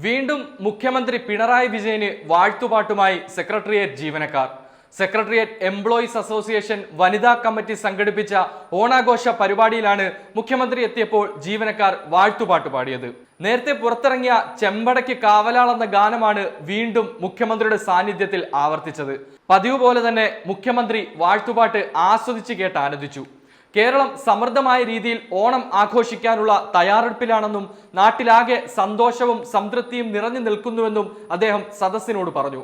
വീണ്ടും മുഖ്യമന്ത്രി പിണറായി വിജയന് വാഴ്ത്തുപാട്ടുമായി സെക്രട്ടേറിയറ്റ് ജീവനക്കാർ. സെക്രട്ടേറിയറ്റ് എംപ്ലോയീസ് അസോസിയേഷൻ വനിതാ കമ്മിറ്റി സംഘടിപ്പിച്ച ഓണാഘോഷ പരിപാടിയിലാണ് മുഖ്യമന്ത്രി എത്തിയപ്പോൾ ജീവനക്കാർ വാഴ്ത്തുപാട്ട് പാടിയത്. നേരത്തെ പുറത്തിറങ്ങിയ ചെമ്പടയ്ക്ക് കാവലാൾ എന്ന ഗാനമാണ് വീണ്ടും മുഖ്യമന്ത്രിയുടെ സാന്നിധ്യത്തിൽ ആവർത്തിച്ചത്. പതിവ് പോലെ തന്നെ മുഖ്യമന്ത്രി വാഴ്ത്തുപാട്ട് ആസ്വദിച്ച് കേട്ട് ആനന്ദിച്ചു. കേരളം സമൃദ്ധമായ രീതിയിൽ ഓണം ആഘോഷിക്കാനുള്ള തയ്യാറെടുപ്പിലാണെന്നും നാട്ടിലാകെ സന്തോഷവും സംതൃപ്തിയും നിറഞ്ഞു നിൽക്കുന്നുവെന്നും അദ്ദേഹം സദസ്സിനോട് പറഞ്ഞു.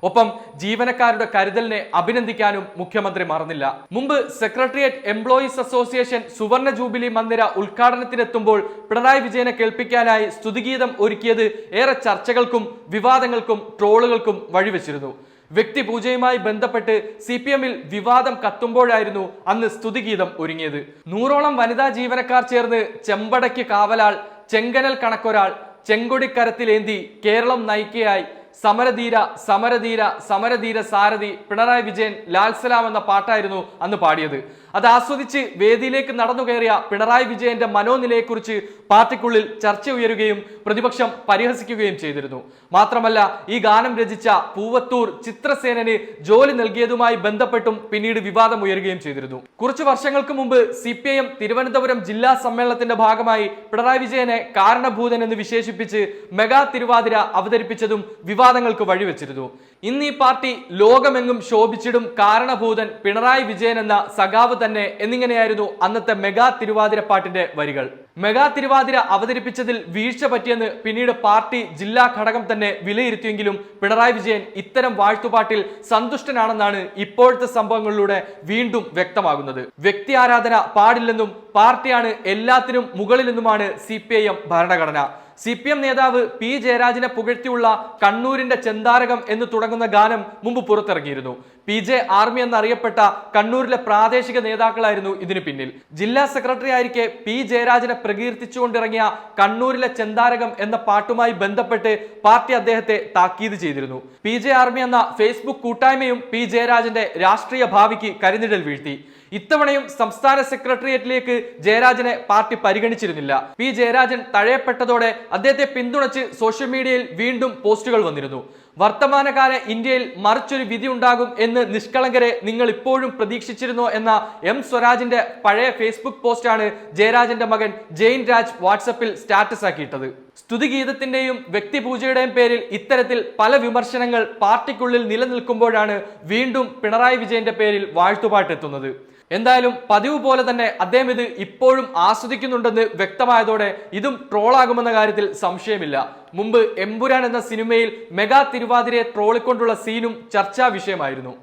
ഒപ്പം ജീവനക്കാരുടെ കരുതലിനെ അഭിനന്ദിക്കാനും മുഖ്യമന്ത്രി മറന്നില്ല. മുമ്പ് സെക്രട്ടേറിയറ്റ് എംപ്ലോയീസ് അസോസിയേഷൻ സുവർണ ജൂബിലി മന്ദിര ഉദ്ഘാടനത്തിനെത്തുമ്പോൾ പിണറായി വിജയനെ കേൾപ്പിക്കാനായി സ്തുതിഗീതം ഒരുക്കിയത് ഏറെ ചർച്ചകൾക്കും വിവാദങ്ങൾക്കും ട്രോളുകൾക്കും വഴിവെച്ചിരുന്നു. വ്യക്തിപൂജയുമായി ബന്ധപ്പെട്ട് CPM-ൽ വിവാദം കത്തുമ്പോഴായിരുന്നു അന്ന് സ്തുതിഗീതം ഒരുങ്ങിയത്. 100ഓളം വനിതാ ജീവനക്കാർ ചേർന്ന് ചെമ്പടയ്ക്ക് കാവലാൾ, ചെങ്കനൽ കണക്കൊരാൾ, ചെങ്കൊടിക്കരത്തിലേന്തി കേരളം നയിക്കയായി, സമരധീര സമരധീര സമരധീര സാരഥി പിണറായി വിജയൻ ലാൽസലാം എന്ന പാട്ടായിരുന്നു അന്ന് പാടിയത്. അത് ആസ്വദിച്ച് വേദിയിലേക്ക് നടന്നു കയറിയ പിണറായി വിജയന്റെ മനോനിലയെക്കുറിച്ച് പാർട്ടിക്കുള്ളിൽ ചർച്ച ഉയരുകയും പ്രതിപക്ഷം പരിഹസിക്കുകയും ചെയ്തിരുന്നു. മാത്രമല്ല, ഈ ഗാനം രചിച്ച പൂവത്തൂർ ചിത്രസേനന് ജോലി നൽകിയതുമായി ബന്ധപ്പെട്ടും പിന്നീട് വിവാദം ഉയരുകയും ചെയ്തിരുന്നു. കുറച്ചു വർഷങ്ങൾക്ക് മുമ്പ് CPIM തിരുവനന്തപുരം ജില്ലാ സമ്മേളനത്തിന്റെ ഭാഗമായി പിണറായി വിജയനെ കാരണഭൂതൻ എന്ന് വിശേഷിപ്പിച്ച് മെഗാ തിരുവാതിര അവതരിപ്പിച്ചതും വിവാദങ്ങൾക്ക് വഴിവെച്ചിരുന്നു. ഇന്ന് ഈ പാർട്ടി ലോകമെങ്ങും ശോഭിച്ചിടും കാരണഭൂതൻ പിണറായി വിജയൻ എന്ന സഖാവ് തന്നെ എന്നിങ്ങനെയായിരുന്നു അന്നത്തെ മെഗാ തിരുവാതിര പാട്ടിന്റെ വരികൾ. മെഗാ തിരുവാതിര അവതരിപ്പിച്ചതിൽ വീഴ്ച പറ്റിയെന്ന് പിന്നീട് പാർട്ടി ജില്ലാ ഘടകം തന്നെ വിലയിരുത്തിയെങ്കിലും പിണറായി വിജയൻ ഇത്തരം വാഴ്ത്തുപാട്ടിൽ സന്തുഷ്ടനാണെന്നാണ് ഇപ്പോഴത്തെ സംഭവങ്ങളിലൂടെ വീണ്ടും വ്യക്തമാകുന്നത്. വ്യക്തി ആരാധന പാടില്ലെന്നും പാർട്ടിയാണ് എല്ലാത്തിനും മുകളിലെന്നുമാണ് CPIM ഭരണഘടന. CPM നേതാവ് P ജയരാജനെ പുകഴ്ത്തിയുള്ള കണ്ണൂരിന്റെ ചെന്താരകം എന്ന് തുടങ്ങുന്ന ഗാനം മുമ്പ് പുറത്തിറങ്ങിയിരുന്നു. PJ ആർമി എന്നറിയപ്പെട്ട കണ്ണൂരിലെ പ്രാദേശിക നേതാക്കളായിരുന്നു ഇതിന് പിന്നിൽ. ജില്ലാ സെക്രട്ടറി ആയിരിക്കെ P ജയരാജനെ പ്രകീർത്തിച്ചുകൊണ്ടിറങ്ങിയ കണ്ണൂരിലെ ചെന്താരകം എന്ന പാട്ടുമായി ബന്ധപ്പെട്ട് പാർട്ടി അദ്ദേഹത്തെ താക്കീത് ചെയ്തിരുന്നു. PJ ആർമി എന്ന ഫേസ്ബുക്ക് കൂട്ടായ്മയും P ജയരാജന്റെ രാഷ്ട്രീയ ഭാവിക്ക് കരിനിഴൽ വീഴ്ത്തി. ഇത്തവണയും സംസ്ഥാന സെക്രട്ടേറിയറ്റിലേക്ക് ജയരാജനെ പാർട്ടി പരിഗണിച്ചിരുന്നില്ല. P ജയരാജൻ തഴയപ്പെട്ടതോടെ അദ്ദേഹത്തെ പിന്തുണച്ച് സോഷ്യൽ മീഡിയയിൽ വീണ്ടും പോസ്റ്റുകൾ വന്നിരുന്നു. വർത്തമാനകാല ഇന്ത്യയിൽ മറിച്ചൊരു വിധി ഉണ്ടാകും എന്ന് നിഷ്കളങ്കരെ നിങ്ങൾ ഇപ്പോഴും പ്രതീക്ഷിച്ചിരുന്നോ എന്ന M സ്വരാജിന്റെ പഴയ ഫേസ്ബുക്ക് പോസ്റ്റാണ് ജയരാജന്റെ മകൻ ജെയിൻ രാജ് വാട്സപ്പിൽ സ്റ്റാറ്റസ് ആക്കിയിട്ടത്. സ്തുതിഗീതത്തിന്റെയും വ്യക്തിപൂജയുടെയും പേരിൽ ഇത്തരത്തിൽ പല വിമർശനങ്ങൾ പാർട്ടിക്കുള്ളിൽ നിലനിൽക്കുമ്പോഴാണ് വീണ്ടും പിണറായി വിജയന്റെ പേരിൽ വാഴ്ത്തുപാട്ടെത്തുന്നത്. എന്തായാലും പതിവ് പോലെ തന്നെ അദ്ദേഹം ഇത് ഇപ്പോഴും ആസ്വദിക്കുന്നുണ്ടെന്ന് വ്യക്തമായതോടെ ഇതും ട്രോളാകുമെന്ന കാര്യത്തിൽ സംശയമില്ല. മുമ്പ് എമ്പുരാൻ എന്ന സിനിമയിൽ മെഗാ തിരുവാതിരയെ ട്രോളിക്കൊണ്ടുള്ള സീനും ചർച്ചാ വിഷയമായിരുന്നു.